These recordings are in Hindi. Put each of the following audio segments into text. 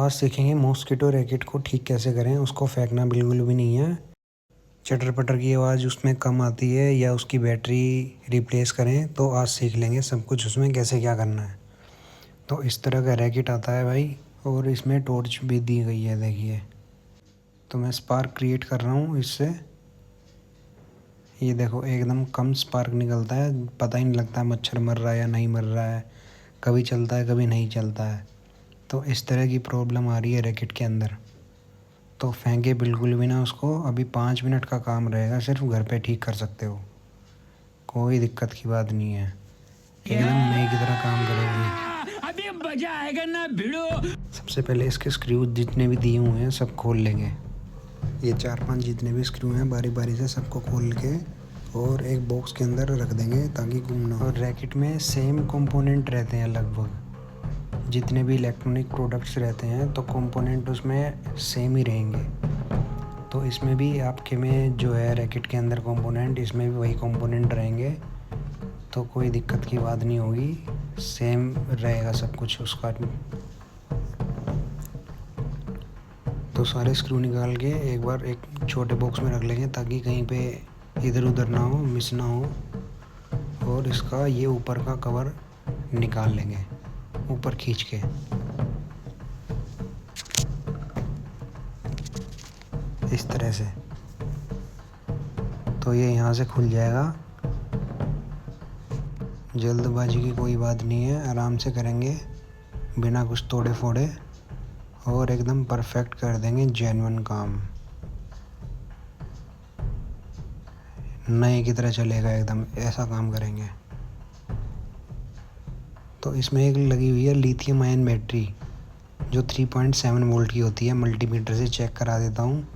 आज सीखेंगे मॉस्किटो रैकेट को ठीक कैसे करें। उसको फेंकना बिल्कुल भी नहीं है। चटर पटर की आवाज़ उसमें कम आती है या उसकी बैटरी रिप्लेस करें, तो आज सीख लेंगे सब कुछ उसमें कैसे क्या करना है। तो इस तरह का रैकेट आता है भाई, और इसमें टॉर्च भी दी गई है, देखिए। तो मैं स्पार्क क्रिएट कर रहा हूँ इससे। ये देखो एकदम कम स्पार्क निकलता है, पता ही नहीं लगता मच्छर मर रहा है या नहीं मर रहा है, कभी चलता है कभी नहीं चलता है। तो इस तरह की प्रॉब्लम आ रही है रैकेट के अंदर। तो फेंके बिल्कुल भी ना उसको। अभी 5 मिनट का काम रहेगा, सिर्फ घर पे ठीक कर सकते हो, कोई दिक्कत की बात नहीं है, एकदम नए की तरह काम करेगी। अभी मजा आएगा ना भिड़ो। सबसे पहले इसके स्क्रू जितने भी दिए हुए हैं सब खोल लेंगे। ये 4-5 जितने भी स्क्रू हैं बारी बारी से सबको खोल के और एक बॉक्स के अंदर रख देंगे ताकि गुम ना हो। और रैकेट में सेम कंपोनेंट रहते हैं लगभग, जितने भी इलेक्ट्रॉनिक प्रोडक्ट्स रहते हैं तो कंपोनेंट उसमें सेम ही रहेंगे। तो इसमें भी आपके में जो है रैकेट के अंदर कंपोनेंट, इसमें भी वही कंपोनेंट रहेंगे, तो कोई दिक्कत की बात नहीं होगी, सेम रहेगा सब कुछ उसका। तो सारे स्क्रू निकाल के एक बार एक छोटे बॉक्स में रख लेंगे ताकि कहीं पे इधर उधर ना हो, मिस ना हो। और इसका ये ऊपर का कवर निकाल लेंगे ऊपर खींच के, इस तरह से। तो ये यहाँ से खुल जाएगा। जल्दबाजी की कोई बात नहीं है, आराम से करेंगे बिना कुछ तोड़े फोड़े, और एकदम परफेक्ट कर देंगे जेन्युइन काम, नए की तरह चलेगा एकदम, ऐसा काम करेंगे। तो इसमें एक लगी हुई है लिथियम आयन बैटरी जो 3.7 वोल्ट की होती है। मल्टीमीटर से चेक करा देता हूँ।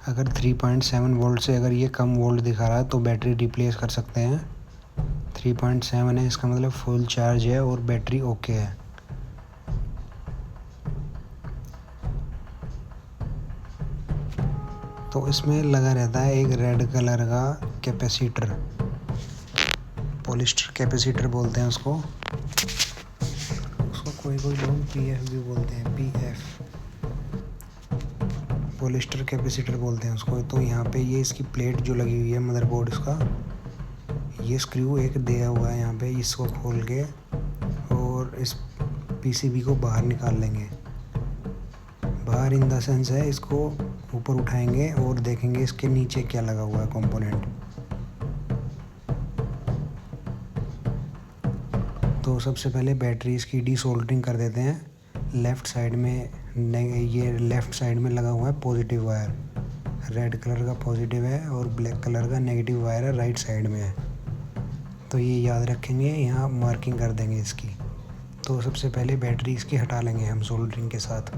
अगर 3.7 वोल्ट से अगर ये कम वोल्ट दिखा रहा है तो बैटरी रिप्लेस कर सकते हैं। 3.7 है, इसका मतलब फुल चार्ज है और बैटरी ओके है। तो इसमें लगा रहता है एक रेड कलर का कैपेसिटर, पॉलिस्टर कैपेसिटर बोलते हैं उसको कोई लोग PF भी बोलते हैं, PF पॉलिस्टर कैपेसिटर बोलते हैं उसको। तो यहाँ पे ये इसकी प्लेट जो लगी हुई है मदरबोर्ड इसका, ये स्क्रू एक दिया हुआ है यहाँ पे, इसको खोल के और इस PCB को बाहर निकाल लेंगे। बाहर इन द सेंस है, इसको ऊपर उठाएंगे और देखेंगे इसके नीचे क्या लगा हुआ है कंपोनेंट। तो सबसे पहले बैटरी इसकी डीसोल्डरिंग कर देते हैं। लेफ़्ट साइड में ये लेफ़्ट साइड में लगा हुआ है पॉजिटिव वायर, रेड कलर का पॉजिटिव है और ब्लैक कलर का नेगेटिव वायर है राइट साइड में है। तो ये याद रखेंगे, यहाँ मार्किंग कर देंगे इसकी। तो सबसे पहले बैटरी इसकी हटा लेंगे हम सोल्डरिंग के साथ।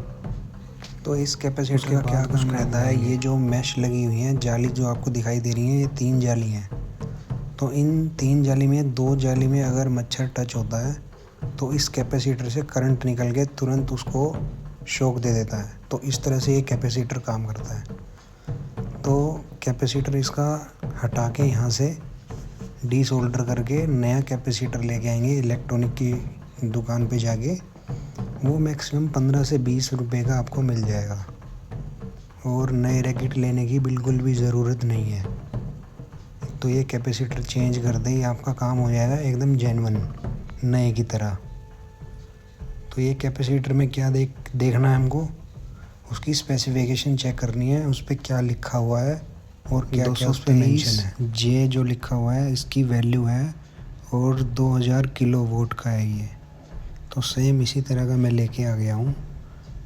तो इस कैपेसिटर का क्या काम रहता है, ये जो मैश लगी हुई है जाली जो आपको दिखाई दे रही है, ये 3 जाली हैं। तो इन 3 जाली में 2 जाली में अगर मच्छर टच होता है तो इस कैपेसिटर से करंट निकल के तुरंत उसको शॉक दे देता है। तो इस तरह से ये कैपेसिटर काम करता है। तो कैपेसिटर इसका हटा के यहाँ से डीसोल्डर करके नया कैपेसिटर लेके आएंगे इलेक्ट्रॉनिक की दुकान पे जाके। वो मैक्सिमम 15 से 20 रुपए का आपको मिल जाएगा, और नए रैकेट लेने की बिल्कुल भी ज़रूरत नहीं है। तो ये कैपेसिटर चेंज कर दे, ये आपका काम हो जाएगा एकदम जेन्युइन नए की तरह। तो ये कैपेसिटर में क्या देखना है हमको, उसकी स्पेसिफिकेशन चेक करनी है, उस पर क्या लिखा हुआ है और क्या क्या उस पर मेंशन है। जे जो लिखा हुआ है इसकी वैल्यू है और 2000 किलोवाट का है ये। तो सेम इसी तरह का मैं लेके आ गया हूँ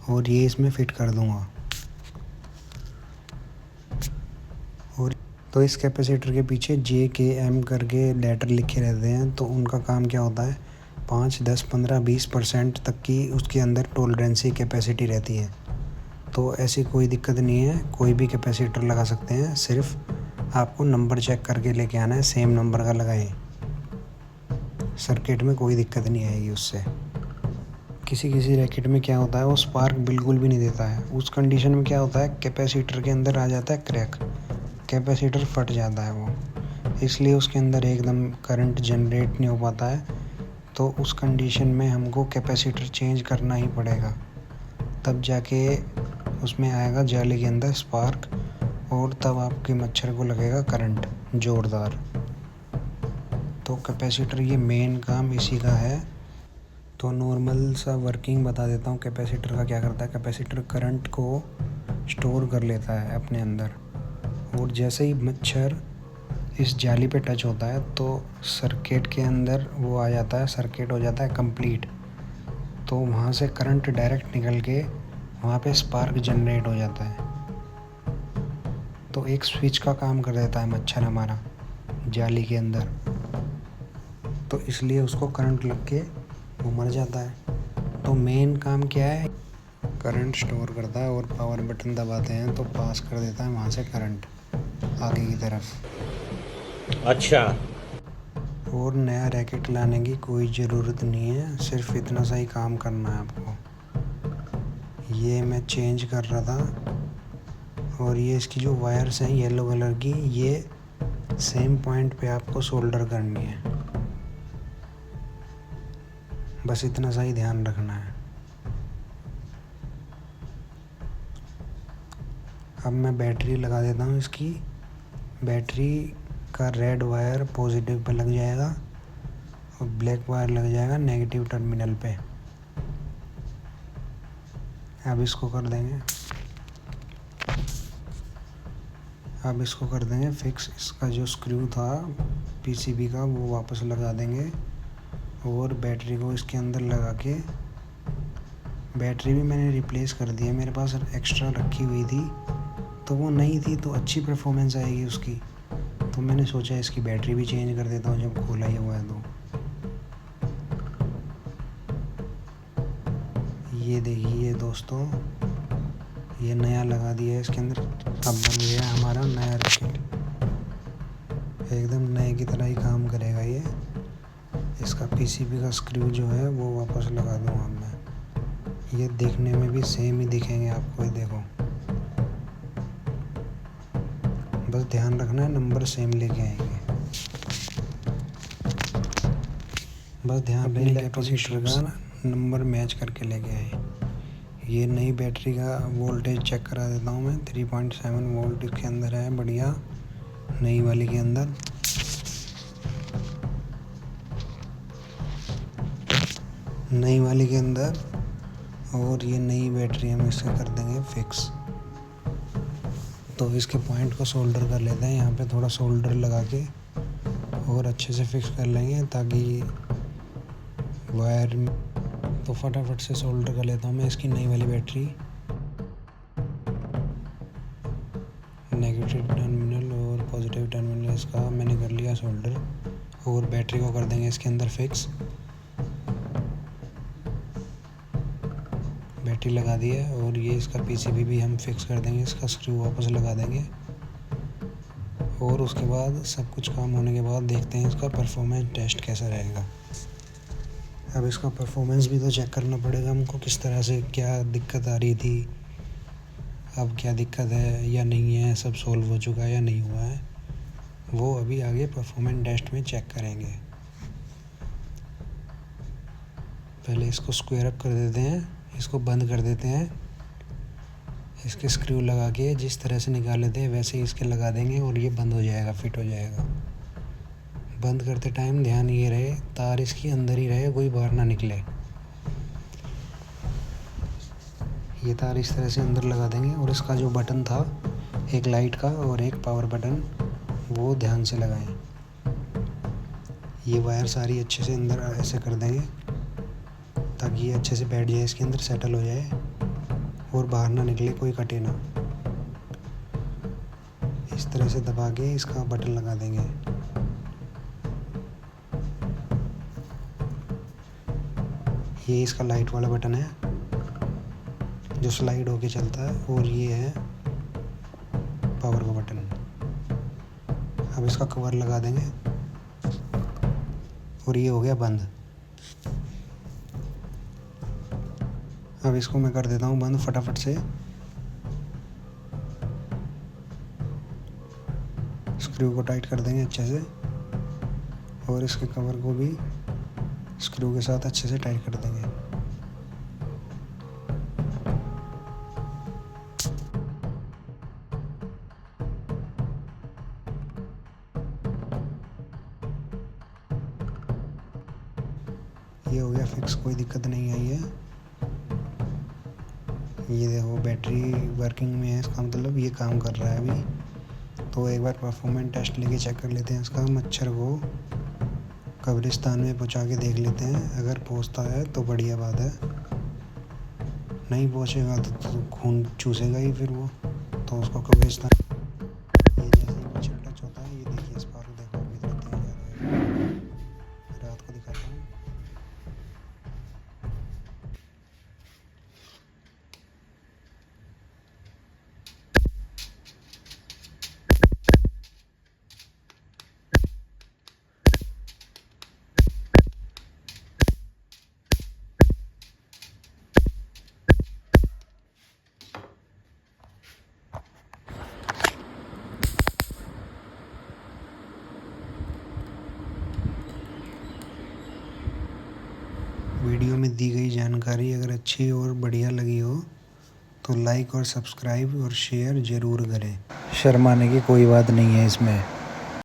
और ये इसमें फ़िट कर दूँगा। और तो इस कैपेसिटर के पीछे JKM करके लेटर लिखे रहते हैं। तो उनका काम क्या होता है, 5, 10, 15, 20% तक की उसके अंदर टॉलरेंसी कैपेसिटी रहती है। तो ऐसी कोई दिक्कत नहीं है, कोई भी कैपेसिटर लगा सकते हैं, सिर्फ आपको नंबर चेक करके लेके आना है, सेम नंबर का लगाएं। सर्किट में कोई दिक्कत नहीं आएगी उससे। किसी किसी रैकेट में क्या होता है, वो स्पार्क बिल्कुल भी नहीं देता है। उस कंडीशन में क्या होता है, कैपेसिटर के अंदर आ जाता है क्रैक, कैपेसिटर फट जाता है वो, इसलिए उसके अंदर एकदम करंट जनरेट नहीं हो पाता है। तो उस कंडीशन में हमको कैपेसिटर चेंज करना ही पड़ेगा। तब जाके उसमें आएगा जाली के अंदर स्पार्क, और तब आपके मच्छर को लगेगा करंट ज़ोरदार। तो कैपेसिटर ये मेन काम इसी का है। तो नॉर्मल सा वर्किंग बता देता हूँ कैपेसिटर का क्या करता है। कैपेसिटर करंट को स्टोर कर लेता है अपने अंदर, और जैसे ही मच्छर इस जाली पे टच होता है तो सर्किट के अंदर वो आ जाता है, सर्किट हो जाता है कंप्लीट। तो वहाँ से करंट डायरेक्ट निकल के वहाँ पे स्पार्क जनरेट हो जाता है। तो एक स्विच का काम कर देता है मच्छर हमारा जाली के अंदर, तो इसलिए उसको करंट लग के वो मर जाता है। तो मेन काम क्या है, करंट स्टोर करता है, और पावर बटन दबाते हैं तो पास कर देता है वहाँ से करंट आगे की तरफ। अच्छा। और नया रैकेट लाने की कोई ज़रूरत नहीं है, सिर्फ इतना सा ही काम करना है आपको। ये मैं चेंज कर रहा था, और ये इसकी जो वायर्स हैं येलो कलर की, ये सेम पॉइंट पे आपको सोल्डर करनी है, बस इतना सा ही ध्यान रखना है। अब मैं बैटरी लगा देता हूँ इसकी। बैटरी का रेड वायर पॉजिटिव पे लग जाएगा और ब्लैक वायर लग जाएगा नेगेटिव टर्मिनल पे। अब इसको कर देंगे फिक्स। इसका जो स्क्रू था पीसीबी का वो वापस लगा देंगे, और बैटरी को इसके अंदर लगा के, बैटरी भी मैंने रिप्लेस कर दी है, मेरे पास एक्स्ट्रा रखी हुई थी तो वो नहीं थी, तो अच्छी परफॉर्मेंस आएगी उसकी, तो मैंने सोचा इसकी बैटरी भी चेंज कर देता हूँ जब खोला ही हुआ है। तो ये देखिए दोस्तों, ये नया लगा दिया है इसके अंदर। अब बन गया हमारा नया रैकेट, एकदम नए की तरह ही काम करेगा ये। इसका पीसीबी का स्क्रू जो है वो वापस लगा दूँगा मैं। ये देखने में भी सेम ही दिखेंगे आपको, ये देखो, बस ध्यान रखना है नंबर सेम लेके आएंगे। बस ध्यान रखना कैपेसिटर का नंबर मैच करके लेके आए। ये नई बैटरी का वोल्टेज चेक करा देता हूँ मैं। 3.7 वोल्ट इसके अंदर है, बढ़िया, नई वाली के अंदर। और ये नई बैटरी हम इससे कर देंगे फिक्स। तो इसके पॉइंट को सोल्डर कर लेते हैं, यहाँ पे थोड़ा सोल्डर लगा के और अच्छे से फिक्स कर लेंगे ताकि वायर। तो फटाफट से सोल्डर कर लेता हूँ मैं इसकी नई वाली बैटरी। नेगेटिव टर्मिनल और पॉजिटिव टर्मिनल इसका मैंने कर लिया सोल्डर, और बैटरी को कर देंगे इसके अंदर फिक्स। बैटरी लगा दी है, और ये इसका पीसीबी भी हम फिक्स कर देंगे, इसका स्क्रू वापस लगा देंगे। और उसके बाद सब कुछ काम होने के बाद देखते हैं इसका परफॉर्मेंस टेस्ट कैसा रहेगा। अब इसका परफॉर्मेंस भी तो चेक करना पड़ेगा हमको, किस तरह से, क्या दिक्कत आ रही थी, अब क्या दिक्कत है या नहीं है, सब सोल्व हो चुका है या नहीं हुआ है, वो अभी आगे परफॉर्मेंस टेस्ट में चेक करेंगे। पहले इसको स्क्वायर अप कर देते हैं, इसको बंद कर देते हैं। इसके स्क्रू लगा के जिस तरह से निकाल लेते हैं वैसे ही इसके लगा देंगे, और ये बंद हो जाएगा, फिट हो जाएगा। बंद करते टाइम ध्यान ये रहे तार इसकी अंदर ही रहे, कोई बाहर ना निकले। ये तार इस तरह से अंदर लगा देंगे, और इसका जो बटन था, एक लाइट का और एक पावर बटन, वो ध्यान से लगाएं। ये वायर सारी अच्छे से अंदर ऐसे कर देंगे ताकि ये अच्छे से बैठ जाए, इसके अंदर सेटल हो जाए और बाहर ना निकले, कोई कटे ना। इस तरह से दबा के इसका बटन लगा देंगे। ये इसका लाइट वाला बटन है जो स्लाइड होके चलता है, और ये है पावर का बटन। अब इसका कवर लगा देंगे, और ये हो गया बंद। अब इसको मैं कर देता हूँ बंद फटाफट से। स्क्रू को टाइट कर देंगे अच्छे से, और इसके कवर को भी स्क्रू के साथ अच्छे से टाइट कर देंगे। ये हो गया फिक्स, कोई दिक्कत नहीं आई है। ये देखो बैटरी वर्किंग में है, इसका मतलब ये काम कर रहा है अभी। तो एक बार परफॉर्मेंस टेस्ट लेके चेक कर लेते हैं इसका। मच्छर को कब्रिस्तान में पहुंचा के देख लेते हैं, अगर पहुंचता है तो बढ़िया बात है, नहीं पहुंचेगा तो खून चूसेगा ही फिर वो, तो उसको कब्रिस्तान। ये जैसे ही मच्छर टच होता है, ये देखिए स्पार्क देखो अभी तक तेज आ रहा है। रात को दिखाता हूँ। वीडियो में दी गई जानकारी अगर अच्छी और बढ़िया लगी हो तो लाइक और सब्सक्राइब और शेयर ज़रूर करें। शर्माने की कोई बात नहीं है इसमें।